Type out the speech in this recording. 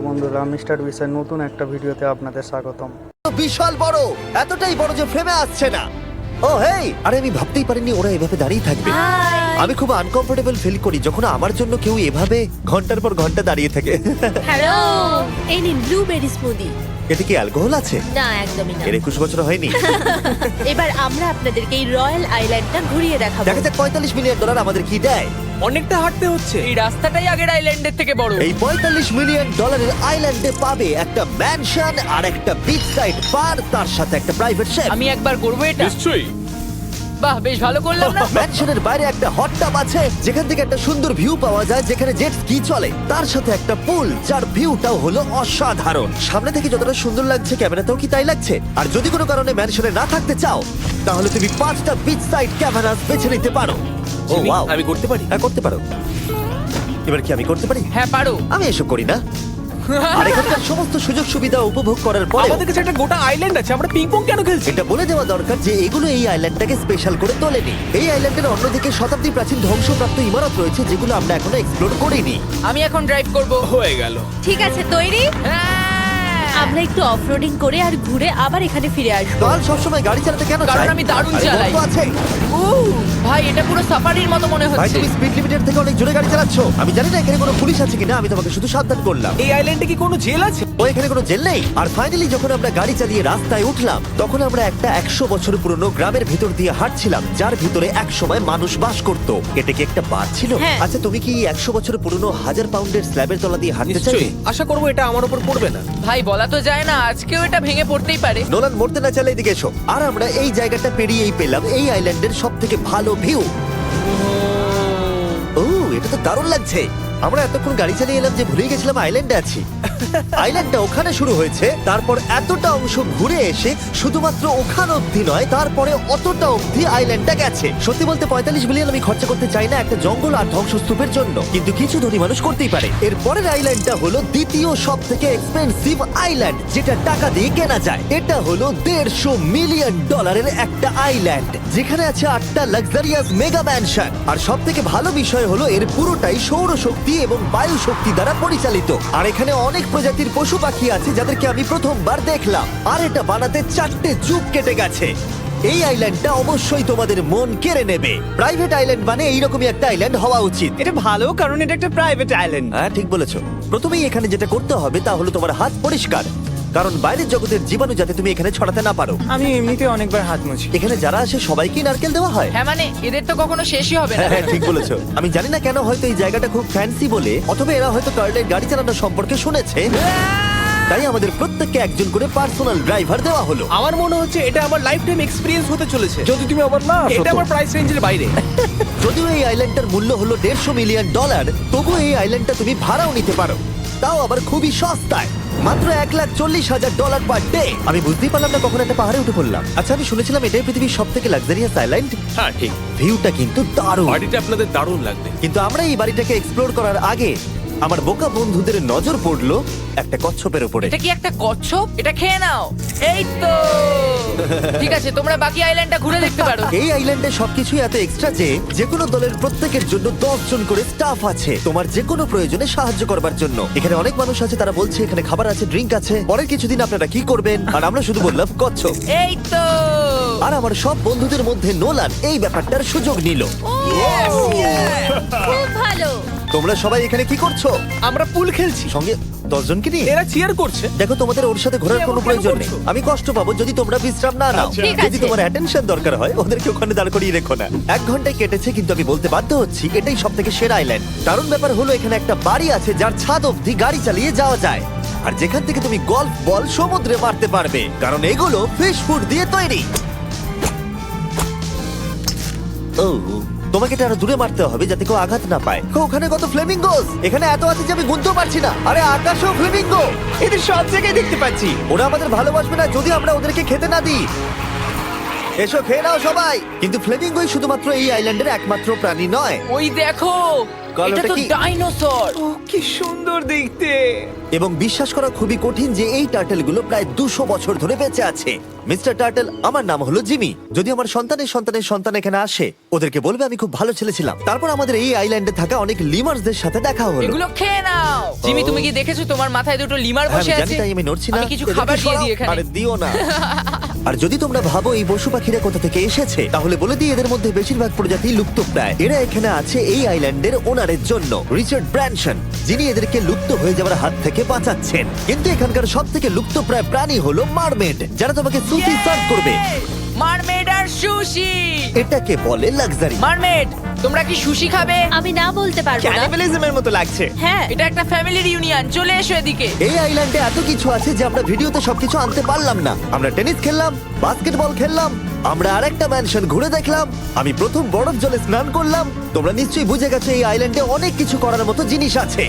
বন্ধুরা, মিস্টার বিসের নতুন একটা ভিডিওতে আপনাদের স্বাগতম। বিশাল বড়, এতটাই বড় যে ফ্রেমে আসছে না। ও হেই, আরে আমি ভাবতেই পারিনি ওরা এভাবে দাঁড়িয়ে থাকবে। আমি খুব আনকমফোর্টেবল ফিল করি যখন আমার জন্য কেউ এভাবে ঘন্টার পর ঘন্টা দাঁড়িয়ে থাকে। হ্যালো, এই নিন ব্লুবেরি স্মুদি। এতে কি অ্যালকোহল আছে? না, একদমই না। এর 21 বছর হয়নি। এবার আমরা আপনাদেরকে এই রয়্যাল আইল্যান্ডটা ঘুরিয়ে দেখাবো। দেখা যাক $45 মিলিয়ন আমাদের কি দেয়। অনেকটা হাঁটতে হচ্ছে। এই রাস্তাটাই আগের আইল্যান্ডের থেকে বড়। এই $45 মিলিয়ন আইল্যান্ডে পাবে একটা ম্যানশন আর একটা বিচ সাইড বার, তার সাথে একটা প্রাইভেট শেফ। আমি একবার করবো এটা। নিশ্চয়ই। বাহ, বেশ ভালো করলাম না? ম্যানশনের বাইরে একটা হট টাব আছে যেখান থেকে একটা সুন্দর ভিউ পাওয়া যায়, যেখানে জেট স্কি চলে। তার সাথে একটা পুল যার ভিউটাও হলো অসাধারণ। সামনে থেকে যতটা সুন্দর লাগছে ক্যামেরাতেও কি তাই লাগছে। আর যদি কোনো কারণে ম্যানশনে না থাকতে চাও তাহলে তুমি 5টা বিচ সাইড ক্যামেরাস বেছে নিতে পারো। ও জিমি, ওয়াও, আমি করতে পারি? হ্যাঁ করতে পারো। এবার কি আমি করতে পারি? হ্যাঁ, পারো। আমি এসব করি না। আর এখানকার সমস্ত সুযোগ সুবিধা উপভোগ করার পরে আমাদের কাছে একটা গোটা আইল্যান্ড আছে, আমরা পিং পং কেন খেলছি? এটা বলে দেওয়া দরকার যে এগুলো এই আইল্যান্ডটাকে স্পেশাল করে তোলেনি। এই আইল্যান্ডের অন্যদিকে শতাব্দী প্রাচীন ধ্বংসপ্রাপ্ত ইমারত রয়েছে যেগুলো আমরা এখনো এক্সপ্লোর করিনি। আমি এখন ড্রাইভ করব। হয়ে গেল। ঠিক আছে, তৈরি? হ্যাঁ। আমরা একটু অফরোডিং করে আর ঘুরে আবার এখানে ফিরে আসবো। কাল সবসময় গাড়ি চালাতে কেন কারণ চায়? আমি দারুণ আরে চালাই। গল্প আছে। ভাই, এটা পুরো সাফারির মতো মনে ভাই হচ্ছে। তুমি স্পিড লিমিটের থেকে অনেক জোরে গাড়ি চালাচ্ছো। আমি জানি না এখানে কোনো পুলিশ আছে কিনা, আমি তোমাকে শুধু সাবধান করলাম। এই আইল্যান্ডে কি কোনো জেল আছে? ও এখানে কোনো জেল নেই। আর ফাইনালি যখন আমরা গাড়ি চালিয়ে রাস্তায় উঠলাম তখন আমরা একটা 100 বছর পুরনো গ্রামের ভিতর দিয়ে হাঁটছিলাম যার ভিতরে এক সময় মানুষ বাস করত। এটা কি একটা বার ছিল? হ্যাঁ। আচ্ছা, তুমি কি 100 বছর পুরনো 1000 পাউন্ডের স্ল্যাবের তলা দিয়ে হাঁটতে চাইবে? নিশ্চয়ই। আশা করবো এটা আমার উপর পড়বে না। ভাই, বলা তো যায় না, আজকেও এটা ভেঙে পড়তেই পারে। নোলান মরতে না চাইলে এদিকে এসো। আর আমরা এই জায়গাটা পেরিয়েই পেলাম এই আইল্যান্ডের সব থেকে ভালো ভিউ। ও, এটা তো দারুণ লাগছে। আমরা এতক্ষণ গাড়ি চালিয়ে এলাম যে ভুলে গেছিলাম আইল্যান্ডে আছি। আইল্যান্ডটা ওখানে শুরু হয়েছে, তারপর এতটা অংশ ঘুরে এসে শুধুমাত্র ওখান অব্দি নয়, তারপরে অতটা অব্দি আইল্যান্ডটা গেছে। সত্যি বলতে 45 মিলিয়ন আমি খরচা করতে চাই না একটা জঙ্গল আর ধ্বংসস্তূপের জন্য, কিন্তু কিছু ধনী মানুষ করতেই পারে। এর পরের আইল্যান্ডটা হলো দ্বিতীয় সব থেকে এক্সপেন্সিভ আইল্যান্ড, যেটা টাকা দিয়ে কেনা যায়। এটা হলো $150 মিলিয়ন একটা আইল্যান্ড যেখানে আছে 8টা লাক্সারিয়াস মেগা ম্যানশন। আর সব থেকে ভালো বিষয় হলো এর পুরোটাই সৌরশক্তি এবং বায়ু শক্তি দ্বারা পরিচালিত। আর এখানে অনেক প্রজাতির পশু পাখি আছে যাদেরকে আমি প্রথমবার দেখলাম। আর এটা বানাতে 4টে যুগ কেটে গেছে। এই আইল্যান্ডটা অবশ্যই তোমাদের মন কেড়ে নেবে। প্রাইভেট আইল্যান্ড মানে এইরকমই একটা আইল্যান্ড হওয়া উচিত। এটা ভালো, কারণ এটা একটা প্রাইভেট আইল্যান্ড। হ্যাঁ, ঠিক বলেছো। প্রথমেই এখানে যেটা করতে হবে তা হলো তোমার হাত পরিষ্কার, কারণ বাইরের জগতের জীবাণু যাতে তুমি এখানে ছড়াতে না পারো। আমি এমনিতে অনেকবার হাত মুছি। এখানে যারা আসে সবাইকেই নারকেল দেওয়া হয়। হ্যাঁ, মানে এদের তো কখনো শেষই হবে না। হ্যাঁ, ঠিক বলেছো। আমি জানি না কেন, হয়তো এই জায়গাটা খুব ফ্যান্সি বলে, অথবা এরা হয়তো কার্লের গাড়ি চালানো সম্পর্কে শুনেছে, তাই আমাদের প্রত্যেককে একজন করে পার্সোনাল ড্রাইভার দেওয়া হলো। আমার মনে হচ্ছে এটা আমার লাইফ টাইম এক্সপিরিয়েন্স হতে চলেছে। যদি তুমি আবার না আসো এটা তো। আমার প্রাইস রেঞ্জের বাইরে। যদিও এই আইল্যান্ডটার মূল্য হলো $150 মিলিয়ন, তবুও এই আইল্যান্ডটা তুমি ভাড়াও নিতে পারো, তাও আবার খুবই সস্তায়, মাত্র $1,40,000 পার ডে। আমি বুঝতেই পারলাম না কখন একটা পাহাড়ে উঠে পড়লাম। আচ্ছা, আমি শুনেছিলাম এটাই পৃথিবীর সব থেকে লাক্সারিয়াস আইল্যান্ড। হ্যাঁ, ঠিক। ভিউটা কিন্তু দারুণ। বাড়িটা আপনাদের দারুণ লাগবে। কিন্তু আমরা এই বাড়িটাকে এক্সপ্লোর করার আগে আমার বোকা বন্ধুদের নজর পড়লো একটা কচ্ছপের উপরে। এটা কি একটা কচ্ছপ? এটা খেয়ে নাও। এই তো। ঠিক আছে, তোমরা বাকি আইল্যান্ডটা ঘুরে দেখতে পারো। এই আইল্যান্ডে সবকিছুই এত এক্সট্রা যে যেকোনো দলের প্রত্যেকের জন্য 10 জন করে স্টাফ আছে তোমার যে কোনো প্রয়োজনে সাহায্য করবার জন্য। এখানে অনেক মানুষ আছে, তারা বলছে এখানে খাবার আছে, ড্রিঙ্ক আছে, পরের কিছুদিন আপনারা কি করবেন, আর আমরা শুধু বললাম কচ্ছপ। এই তো। আর আমার সব বন্ধুদের মধ্যে নোলান এই ব্যাপারটার সুযোগ নিল। খুব ভালো। তোমরা সবাই এখানে কি করছো? আমরা পুল খেলছি। সঙ্গে 10 জনকে নিয়ে? এরা চিয়ার করছে। দেখো, তোমাদের ওর সাথে ঘোরার কোনো কেন প্রয়োজন নেই। করছো? আমি কষ্ট পাবো যদি তোমরা বিশ্রাম না নাও। ঠিক যদি আছে। তোমার অ্যাটেনশন দরকার হয় ওদেরকে ওখানে দাঁড় করিয়ে রেখো না। 1 ঘন্টায় কেটেছে, কিন্তু আমি বলতে বাধ্য হচ্ছি এটাই সব থেকে সেরা আইল্যান্ড। দারুণ ব্যাপার হলো এখানে একটা বাড়ি আছে যার ছাদ অবধি গাড়ি চালিয়ে যাওয়া যায়, আর যেখান থেকে তুমি গল্ফ বল সমুদ্রে মারতে পারবে, কারণ এগুলো ফিশ ফুড দিয়ে তৈরি। ও, তোমাকে এটা আরো দূরে মারতে হবে যাতে কেউ আঘাত না পায়। ওখানে কত ফ্লেমিঙ্গোস! এখানে এত আছে যে আমি গুনতেও পারছি না। আরে আকাশেও ফ্লেমিঙ্গো! এটা সব জায়গায় দেখতে পাচ্ছি। ওরা আমাদের ভালোবাসবে না যদি আমরা ওদেরকে খেতে না দিই। এসো, খেয়ে নাও সবাই। কিন্তু ফ্লেমিঙ্গোই শুধুমাত্র এই আইল্যান্ডের একমাত্র প্রাণী নয়। ওই দেখো, কালোটা এটা তো কি ডাইনোসর। ও কি সুন্দর দেখতে। এবং বিশ্বাস করা খুবই কঠিন যে এই টার্টেলগুলো প্রায় 200 বছর ধরে বেঁচে আছে। মিস্টার টার্টেল, আমার নাম হলো জিমি। যদি আমার সন্তানের সন্তানের সন্তান এখানে আসে, ওদেরকে বলবে আমি খুব ভালো ছেলে ছিলাম। তারপর আমাদের এই আইল্যান্ডে থাকা অনেক লিমার্সদের সাথে দেখা হলো। এগুলো খেয়ে নাও। জিমি, তুমি কি দেখেছো তোমার মাথায় দুটো লিমার হ্যাঁ, বসে আমি আছে? জানি, তাই আমি নড়ছি না। আমি কিছু এদেরকে খাবার দিয়ে সরাও। দিই এখানে। আরে দিও না। আর যদি তোমরা ভাবো এই পশু পাখিরা কোথা থেকে এসেছে, তাহলে বলে দিই এদের মধ্যে বেশিরভাগ প্রজাতি লুপ্তপ্রায়। এরা এখানে আছে এই আইল্যান্ডের ওনারের জন্য, রিচার্ড ব্র্যানসন, যিনি এদেরকে লুপ্ত হয়ে যাওয়ার হাত থেকে বাঁচাচ্ছেন। কিন্তু এখানকার সব থেকে লুপ্তপ্রায় প্রাণী হলো মারমেড, যারা তোমাকে সুশি সার্ভ করবে। মারমেড আর সুশি। এটাকে বলে লাক্সারি। মারমেড, তোমরা কি সুশি খাবে? আমি না বলতে পারবো না। ক্যানিবালিজমের মতো লাগছে। হ্যাঁ, এটা একটা ফ্যামিলি রিউনিয়ন, চলে এসো এদিকে। এই আইল্যান্ডে এত কিছু আছে যে আমরা ভিডিওতে সবকিছু আনতে পারলাম না। আমরা টেনিস খেললাম, বাস্কেটবল খেললাম, আমরা আরেকটা ম্যানশন ঘুরে দেখলাম, আমি প্রথম বরফ জলে স্নান করলাম। তোমরা নিশ্চয়ই বুঝে গেছো এই আইল্যান্ডে অনেক কিছু করার মতো জিনিস আছে।